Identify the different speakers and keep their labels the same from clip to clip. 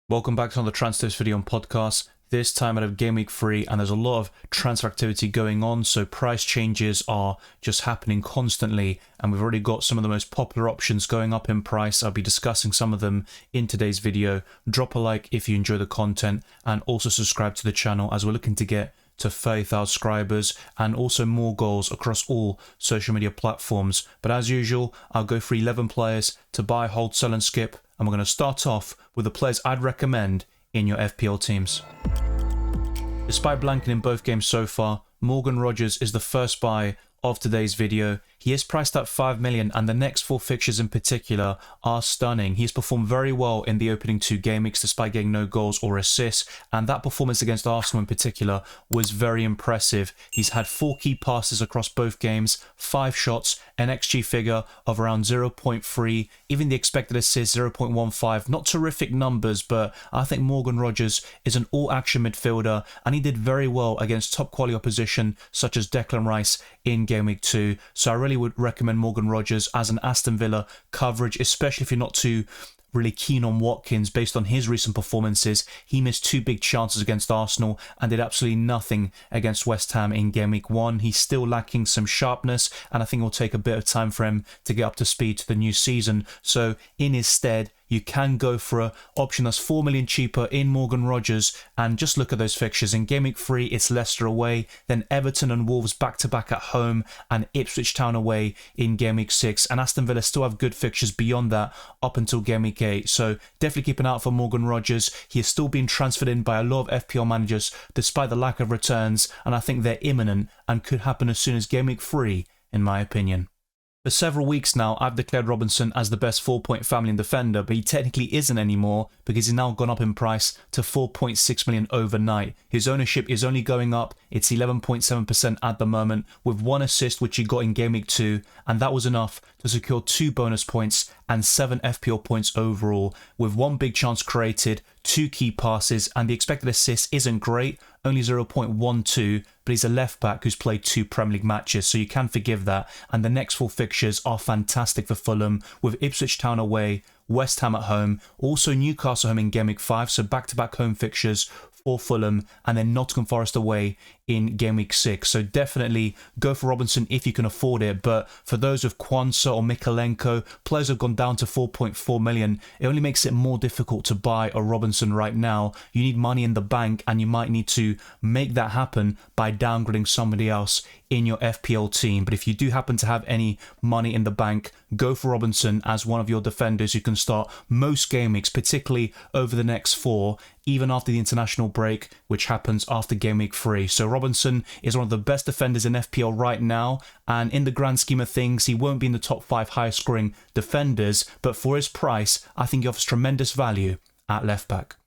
Speaker 1: Welcome back to another transfer tips video and podcast. This time out of Game Week 3, and there's a lot of transfer activity going on, so price changes are just happening constantly, and we've already got some of the most popular options going up in price. I'll be discussing some of them in today's video. Drop a like if you enjoy the content, and also subscribe to the channel as we're looking to get to 30,000 subscribers and also more goals across all social media platforms. But as usual, I'll go for 11 players to buy, hold, sell and skip, and we're going to start off with the players I'd recommend in your FPL teams. Despite blanking in both games so far, Morgan Rogers is the first buy of today's video. He is priced at 5 million, and the next 4 fixtures in particular are stunning. He's performed very well in the opening 2 game weeks despite getting no goals or assists, and that performance against Arsenal in particular was very impressive. He's had 4 key passes across both games, 5 shots, an XG figure of around 0.3, even the expected assist 0.15. Not terrific numbers, but I think Morgan Rogers is an all-action midfielder, and he did very well against top quality opposition such as Declan Rice in game week 2. So I really would recommend Morgan Rogers as an Aston Villa coverage, especially if you're not too really keen on Watkins based on his recent performances. He missed 2 big chances against Arsenal and did absolutely nothing against West Ham in game week 1. He's still lacking some sharpness, and I think it will take a bit of time for him to get up to speed to the new season. So in his stead, you can go for an option that's 4 million cheaper in Morgan Rogers, and just look at those fixtures. In game week 3, it's Leicester away, then Everton and Wolves back-to-back at home, and Ipswich Town away in game week 6. And Aston Villa still have good fixtures beyond that up until game week 8. So definitely keep an eye out for Morgan Rogers. He is still being transferred in by a lot of FPL managers despite the lack of returns, and I think they're imminent and could happen as soon as game week 3, in my opinion. For several weeks now, I've declared Robinson as the best 4-point family defender, but he technically isn't anymore because he's now gone up in price to 4.6 million overnight. His ownership is only going up. It's 11.7% at the moment, with 1 assist which he got in game week 2, and that was enough to secure 2 bonus points and 7 FPL points overall, with 1 big chance created, 2 key passes, and the expected assist isn't great, only 0.12, but he's a left back who's played 2 Premier League matches, so you can forgive that. And the next 4 fixtures are fantastic for Fulham, with Ipswich Town away, West Ham at home, also Newcastle home in game week 5, so back-to-back home fixtures for Fulham, and then Nottingham Forest away in game week 6. So definitely go for Robinson if you can afford it, but for those with Kwanzaa or Mikalenko, players have gone down to 4.4 million. It only makes it more difficult to buy a Robinson right now. You need money in the bank, and you might need to make that happen by downgrading somebody else in your FPL team. But if you do happen to have any money in the bank, go for Robinson as one of your defenders who can start most game weeks, particularly over the next 4, even after the international break, which happens after game week 3. So Robinson is one of the best defenders in FPL right now, and in the grand scheme of things, he won't be in the top 5 highest scoring defenders, but for his price, I think he offers tremendous value at left back.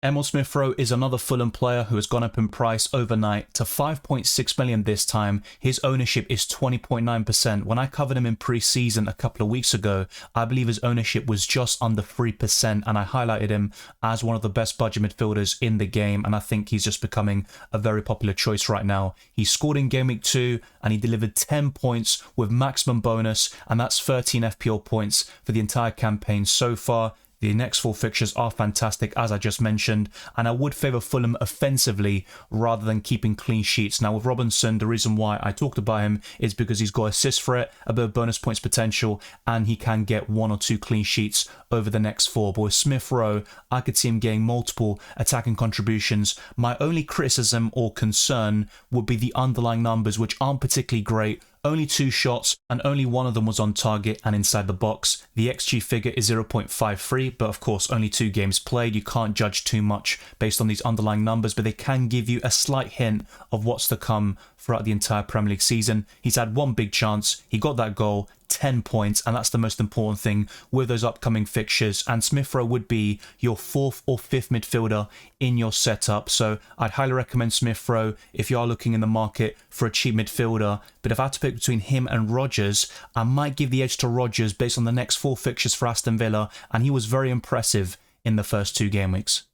Speaker 1: Emil Smith-Rowe is another Fulham player who has gone up in price overnight to 5.6 million this time. His ownership is 20.9%. When I covered him in pre-season a couple of weeks ago, I believe his ownership was just under 3%, and I highlighted him as one of the best budget midfielders in the game, and I think he's just becoming a very popular choice right now. He scored in game week 2, and he delivered 10 points with maximum bonus, and that's 13 FPL points for the entire campaign so far. The next 4 fixtures are fantastic, as I just mentioned, and I would favour Fulham offensively rather than keeping clean sheets. Now, with Robinson, the reason why I talked about him is because he's got assist for it, a bit of bonus points potential, and he can get 1 or 2 clean sheets over the next 4. But with Smith-Rowe, I could see him getting multiple attacking contributions. My only criticism or concern would be the underlying numbers, which aren't particularly great. Only 2 shots, and only 1 of them was on target and inside the box. The XG figure is 0.53, but of course only 2 games played. You can't judge too much based on these underlying numbers, but they can give you a slight hint of what's to come throughout the entire Premier League season. He's had 1 big chance, he got that goal, 10 points, and that's the most important thing with those upcoming fixtures. And Smith-Rowe would be your 4th or 5th midfielder in your setup, so I'd highly recommend Smith-Rowe if you are looking in the market for a cheap midfielder. But if I had to pick between him and Rodgers, I might give the edge to Rodgers based on the next 4 fixtures for Aston Villa, and he was very impressive in the first 2 game weeks.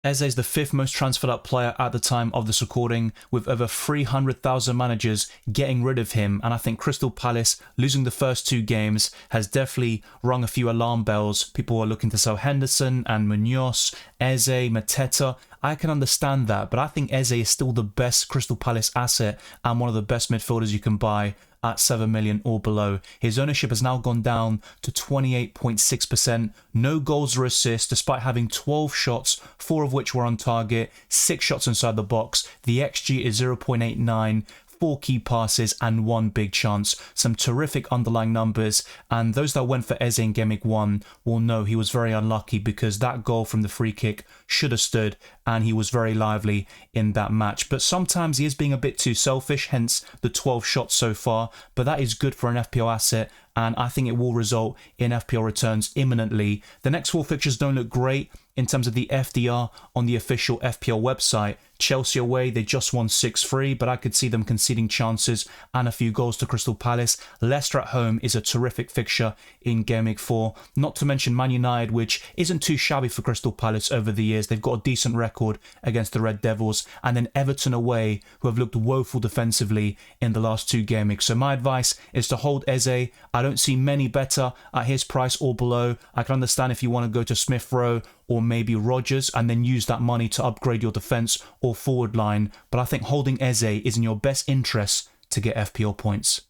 Speaker 1: Eze is the 5th most transferred up player at the time of this recording, with over 300,000 managers getting rid of him, and I think Crystal Palace losing the first 2 games has definitely rung a few alarm bells. People are looking to sell Henderson and Munoz, Eze, Mateta. I can understand that, but I think Eze is still the best Crystal Palace asset and one of the best midfielders you can buy at 7 million or below. His ownership has now gone down to 28.6%. No goals or assists, despite having 12 shots, 4 of which were on target, 6 shots inside the box. The XG is 0.89. 4 key passes and 1 big chance. Some terrific underlying numbers, and those that went for Eze in Game Week 1 will know he was very unlucky because that goal from the free kick should have stood, and he was very lively in that match. But sometimes he is being a bit too selfish, hence the 12 shots so far, but that is good for an FPL asset, and I think it will result in FPL returns imminently. The next 4 fixtures don't look great in terms of the FDR on the official FPL website. Chelsea away, they just won 6-3, but I could see them conceding chances and a few goals to Crystal Palace. Leicester at home is a terrific fixture in Game Week 4. Not to mention Man United, which isn't too shabby for Crystal Palace over the years. They've got a decent record against the Red Devils. And then Everton away, who have looked woeful defensively in the last 2 game weeks. So my advice is to hold Eze. I don't see many better at his price or below. I can understand if you want to go to Smith Rowe or maybe Rodgers and then use that money to upgrade your defence or forward line, but I think holding Eze is in your best interest to get FPL points.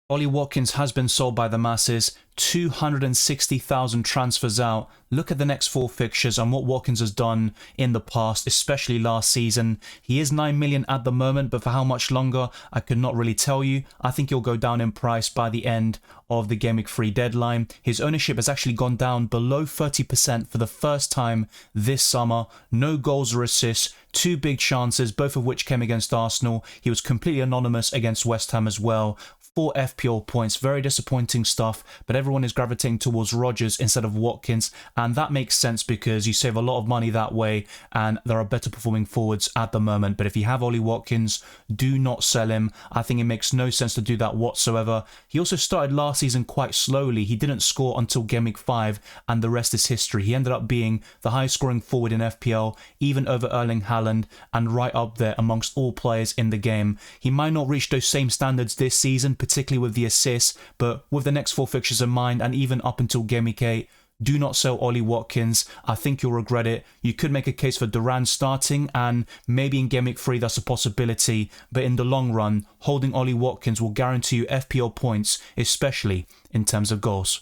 Speaker 1: Ollie Watkins has been sold by the masses, 260,000 transfers out. Look at the next 4 fixtures and what Watkins has done in the past, especially last season. He is 9 million at the moment, but for how much longer, I could not really tell you. I think he'll go down in price by the end of the Game Week 3 deadline. His ownership has actually gone down below 30% for the first time this summer. No goals or assists, 2 big chances, both of which came against Arsenal. He was completely anonymous against West Ham as well. 4 FPL points, very disappointing stuff, but everyone is gravitating towards Rodgers instead of Watkins, and that makes sense because you save a lot of money that way, and there are better performing forwards at the moment. But if you have Ollie Watkins, do not sell him. I think it makes no sense to do that whatsoever. He also started last season quite slowly. He didn't score until Game Week 5, and the rest is history. He ended up being the highest scoring forward in FPL, even over Erling Haaland, and right up there amongst all players in the game. He might not reach those same standards this season, particularly with the assists, but with the next 4 fixtures in mind and even up until Game Week 8, do not sell Ollie Watkins. I think you'll regret it. You could make a case for Duran starting, and maybe in Game Week 3 that's a possibility, but in the long run, holding Ollie Watkins will guarantee you FPL points, especially in terms of goals.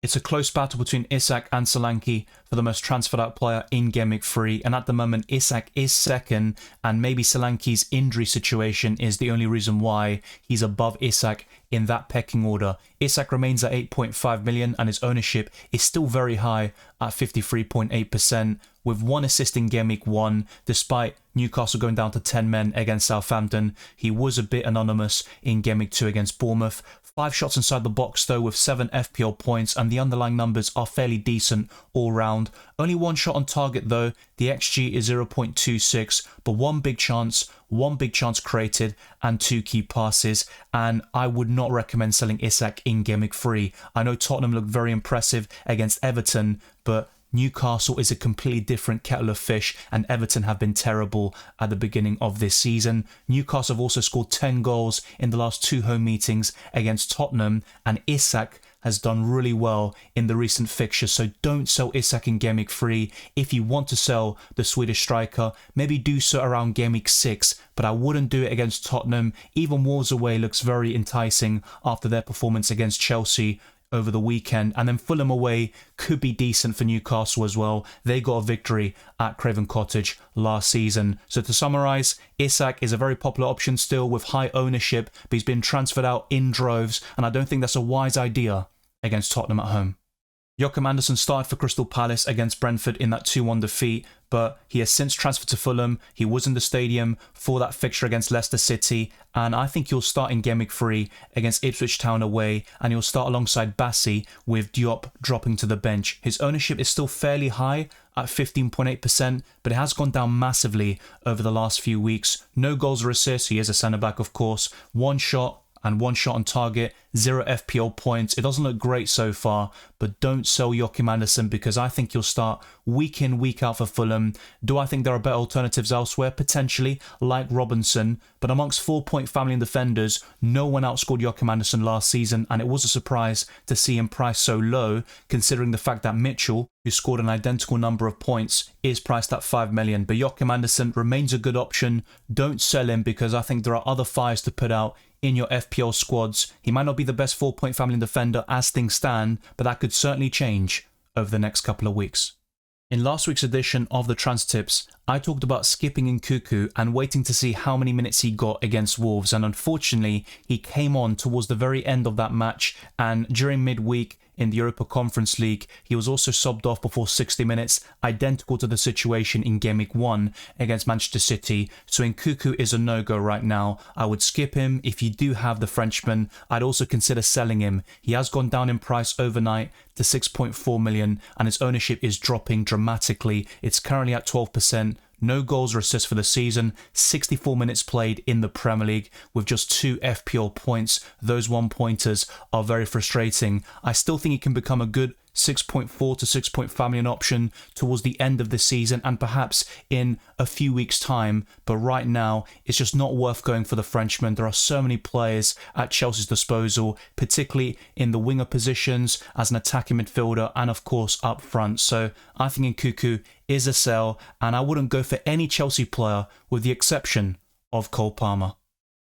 Speaker 1: It's a close battle between Isak and Solanke for the most transferred out player in Game Week 3, and at the moment Isak is second, and maybe Solanke's injury situation is the only reason why he's above Isak in that pecking order. Isak remains at 8.5 million and his ownership is still very high at 53.8%, with 1 assist in Game Week 1, despite Newcastle going down to 10 men against Southampton. He was a bit anonymous in Game Week 2 against Bournemouth. 5 shots inside the box though, with 7 FPL points, and the underlying numbers are fairly decent all round. Only 1 shot on target though, the XG is 0.26, but 1 big chance created and 2 key passes, and I would not recommend selling Isak in Game Week 3. I know Tottenham looked very impressive against Everton, but Newcastle is a completely different kettle of fish, and Everton have been terrible at the beginning of this season. Newcastle have also scored 10 goals in the last 2 home meetings against Tottenham, and Isak has done really well in the recent fixtures, so don't sell Isak in Game Week 3. If you want to sell the Swedish striker, maybe do so around Game Week 6, but I wouldn't do it against Tottenham. Even Wolves away looks very enticing after their performance against Chelsea over the weekend, and then Fulham away could be decent for Newcastle as well. They got a victory at Craven Cottage last season. So to summarise, Isak is a very popular option still with high ownership, but he's been transferred out in droves, and I don't think that's a wise idea against Tottenham at home. Joachim Andersen started for Crystal Palace against Brentford in that 2-1 defeat, but he has since transferred to Fulham. He was in the stadium for that fixture against Leicester City, and I think he'll start in Game Week 3 against Ipswich Town away, and he'll start alongside Bassi, with Diop dropping to the bench. His ownership is still fairly high at 15.8%, but it has gone down massively over the last few weeks. No goals or assists. He is a centre-back, of course. 1 shot and 1 shot on target, 0 FPL points. It doesn't look great so far, but don't sell Joachim Andersen because I think he'll start week in, week out for Fulham. Do I think there are better alternatives elsewhere? Potentially, like Robinson, but amongst 4-point family and defenders, no one outscored Joachim Andersen last season, and it was a surprise to see him priced so low, considering the fact that Mitchell, who scored an identical number of points, is priced at 5 million. But Joachim Andersen remains a good option. Don't sell him because I think there are other fires to put out in your FPL squads. He might not be the best 4-point family defender as things stand, but that could certainly change over the next couple of weeks. In last week's edition of the Transfer Tips, I talked about skipping Nkunku and waiting to see how many minutes he got against Wolves, and unfortunately he came on towards the very end of that match, and during midweek in the Europa Conference League he was also subbed off before 60 minutes, identical to the situation in Gameweek 1 against Manchester City. So Nkunku is a no-go right now. I would skip him. If you do have the Frenchman, I'd also consider selling him. He has gone down in price overnight to 6.4 million and his ownership is dropping dramatically. It's currently at 12%. No goals or assists for the season, 64 minutes played in the Premier League with just 2 FPL points. Those 1-pointers are very frustrating. I still think he can become a good 6.4 to 6.5 million option towards the end of the season and perhaps in a few weeks' time. But right now, it's just not worth going for the Frenchman. There are so many players at Chelsea's disposal, particularly in the winger positions, as an attacking midfielder, and of course up front. So I think Nkunku is a sell, and I wouldn't go for any Chelsea player with the exception of Cole Palmer.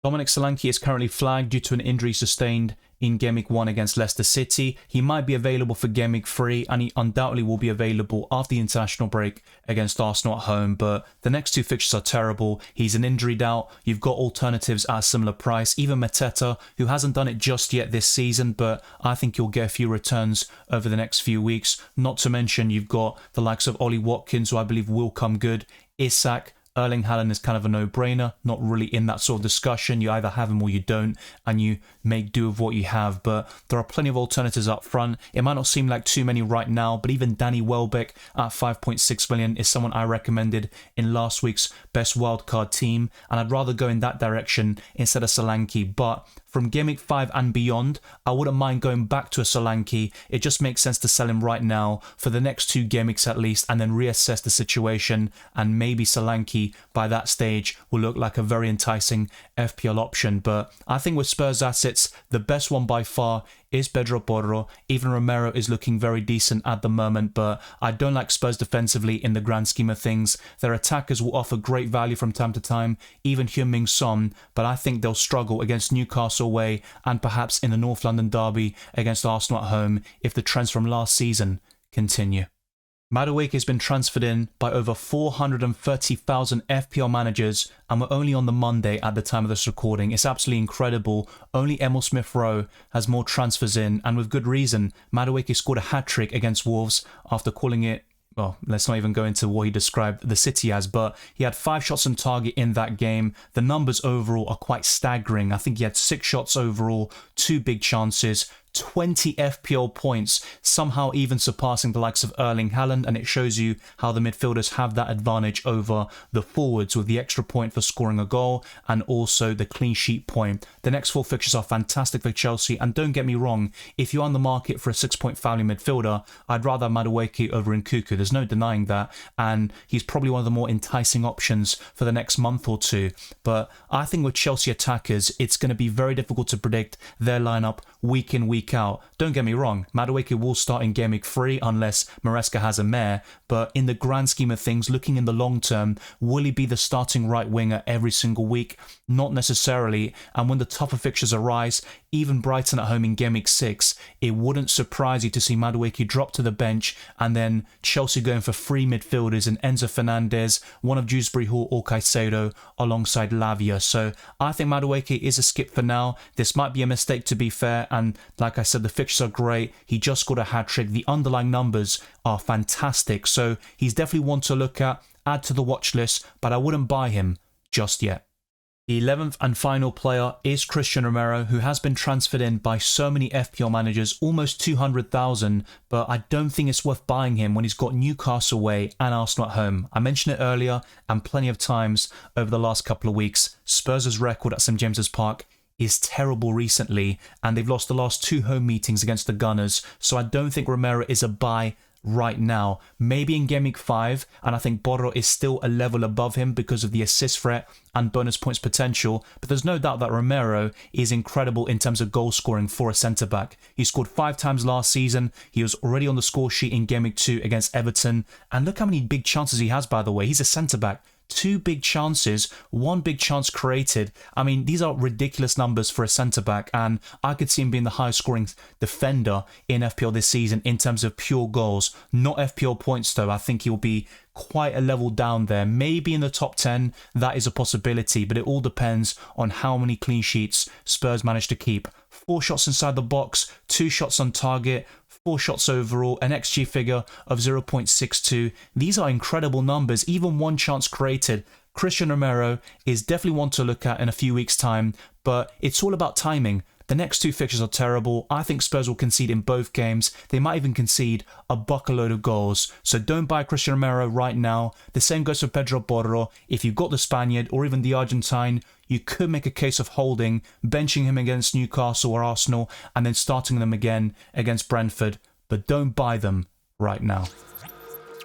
Speaker 1: Dominic Solanke is currently flagged due to an injury sustained in Gameweek 1 against Leicester City. He might be available for Gameweek 3 and he undoubtedly will be available after the international break against Arsenal at home, but the next 2 fixtures are terrible. He's an injury doubt. You've got alternatives at a similar price. Even Mateta, who hasn't done it just yet this season, but I think you'll get a few returns over the next few weeks. Not to mention you've got the likes of Ollie Watkins, who I believe will come good. Isak, Erling Haaland is kind of a no-brainer, not really in that sort of discussion. You either have him or you don't, and you make do with what you have. But there are plenty of alternatives up front. It might not seem like too many right now, but even Danny Welbeck at 5.6 million is someone I recommended in last week's best wildcard team, and I'd rather go in that direction instead of Solanke. But from Gameweek 5 and beyond, I wouldn't mind going back to a Solanke. It just makes sense to sell him right now for the next 2 Gameweeks at least, and then reassess the situation, and maybe Solanke by that stage will look like a very enticing FPL option. But I think with Spurs assets, the best one by far is Pedro Porro. Even Romero is looking very decent at the moment, but I don't like Spurs defensively in the grand scheme of things. Their attackers will offer great value from time to time, even Heung-min Son, but I think they'll struggle against Newcastle away and perhaps in the North London derby against Arsenal at home if the trends from last season continue. Madueke has been transferred in by over 430,000 FPL managers, and we're only on the Monday at the time of this recording. It's absolutely incredible. Only Emil Smith-Rowe has more transfers in, and with good reason. Madueke scored a hat-trick against Wolves after calling it, well, let's not even go into what he described the City as, but he had 5 shots on target in that game. The numbers overall are quite staggering. I think he had 6 shots overall, 2 big chances, 20 FPL points, somehow even surpassing the likes of Erling Haaland, and it shows you how the midfielders have that advantage over the forwards with the extra point for scoring a goal and also the clean sheet point. The next 4 fixtures are fantastic for Chelsea, and don't get me wrong, if you're on the market for a 6-point value midfielder, I'd rather have Madueke over Nkunku. There's no denying that, and he's probably one of the more enticing options for the next month or 2. But I think with Chelsea attackers, it's going to be very difficult to predict their lineup week in, week out. Don't get me wrong, Madueke will start in Gameweek 3 unless Maresca has a mare, but in the grand scheme of things, looking in the long term, will he be the starting right winger every single week? Not necessarily, and when the tougher fixtures arise, even Brighton at home in Gameweek 6, it wouldn't surprise you to see Madueke drop to the bench and then Chelsea going for 3 midfielders in Enzo Fernandez, one of Dewsbury Hall or Caicedo alongside Lavia. So I think Madueke is a skip for now. This might be a mistake to be fair, and like I said, the fixtures are great. He just scored a hat-trick. The underlying numbers are fantastic, so he's definitely one to look at, add to the watch list, but I wouldn't buy him just yet. The 11th and final player is Christian Romero, who has been transferred in by so many FPL managers, almost 200,000, but I don't think it's worth buying him when he's got Newcastle away and Arsenal at home. I mentioned it earlier and plenty of times over the last couple of weeks. Spurs' record at St James's Park is terrible recently, and they've lost the last 2 home meetings against the Gunners, so I don't think Romero is a buy right now. Maybe in Game Week 5, and I think Borro is still a level above him because of the assist threat and bonus points potential, but there's no doubt that Romero is incredible in terms of goal scoring for a centre-back. He scored 5 times last season, he was already on the score sheet in Game Week 2 against Everton, and look how many big chances he has, by the way. He's a centre-back. 2 big chances, 1 big chance created. I mean, these are ridiculous numbers for a centre-back, and I could see him being the highest scoring defender in FPL this season in terms of pure goals. Not FPL points though. I think he'll be quite a level down there. Maybe in the top 10, that is a possibility, but it all depends on how many clean sheets Spurs manage to keep. 4 shots inside the box, 2 shots on target, 4 shots overall, an XG figure of 0.62. These are incredible numbers, even 1 chance created. Christian Romero is definitely one to look at in a few weeks' time, but it's all about timing. The next 2 fixtures are terrible. I think Spurs will concede in both games. They might even concede a buckload of goals. So don't buy Christian Romero right now. The same goes for Pedro Porro. If you've got the Spaniard or even the Argentine, you could make a case of holding, benching him against Newcastle or Arsenal, and then starting them again against Brentford. But don't buy them right now.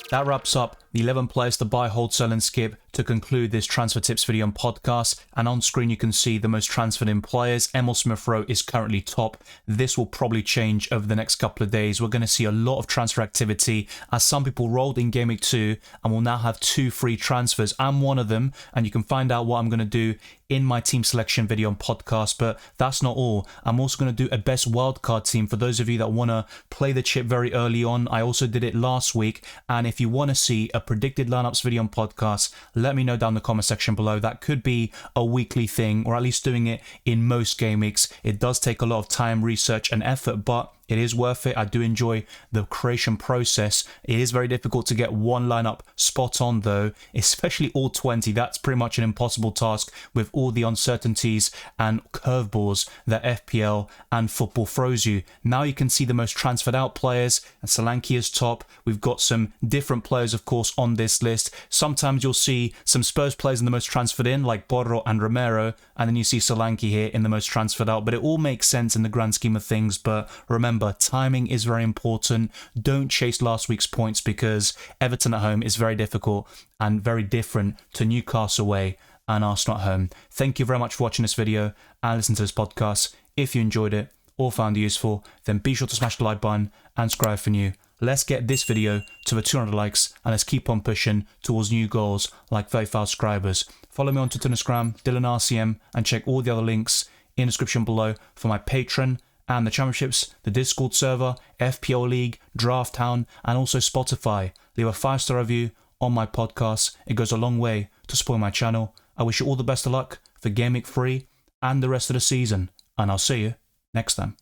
Speaker 1: That wraps up the 11 players to buy, hold, sell and skip to conclude this transfer tips video and podcast. And on screen you can see the most transferred in players. Emil Smith-Rowe is currently top. This will probably change over the next couple of days. We're going to see a lot of transfer activity as some people rolled in Game Week 2 and will now have 2 free transfers. I'm one of them, and you can find out what I'm going to do in my team selection video and podcast. But that's not all. I'm also going to do a best wildcard team for those of you that want to play the chip very early on. I also did it last week, and if you want to see a predicted lineups video and podcast, let me know down in the comment section below. That could be a weekly thing, or at least doing it in most game weeks. It does take a lot of time, research and effort, but it is worth it. I do enjoy the creation process. It is very difficult to get one lineup spot on though, especially all 20. That's pretty much an impossible task with all the uncertainties and curveballs that FPL and football throws you. Now you can see the most transferred out players, and Solanke is top. We've got some different players, of course, on this list. Sometimes you'll see some Spurs players in the most transferred in, like Borro and Romero, and then you see Solanke here in the most transferred out. But it all makes sense in the grand scheme of things. But remember, timing is very important. Don't chase last week's points because Everton at home is very difficult and very different to Newcastle away and Arsenal at home. Thank you very much for watching this video and listening to this podcast. If you enjoyed it or found it useful, then be sure to smash the like button and subscribe for new. Let's get this video to the 200 likes and let's keep on pushing towards new goals like 35 subscribers. Follow me on Twitter and Instagram, DylanRCM, and check all the other links in the description below for my Patreon and the championships, the Discord server, FPL League, Draft Town, and also Spotify. Leave a 5-star review on my podcast. It goes a long way to support my channel. I wish you all the best of luck for Game Week 3 and the rest of the season, and I'll see you next time.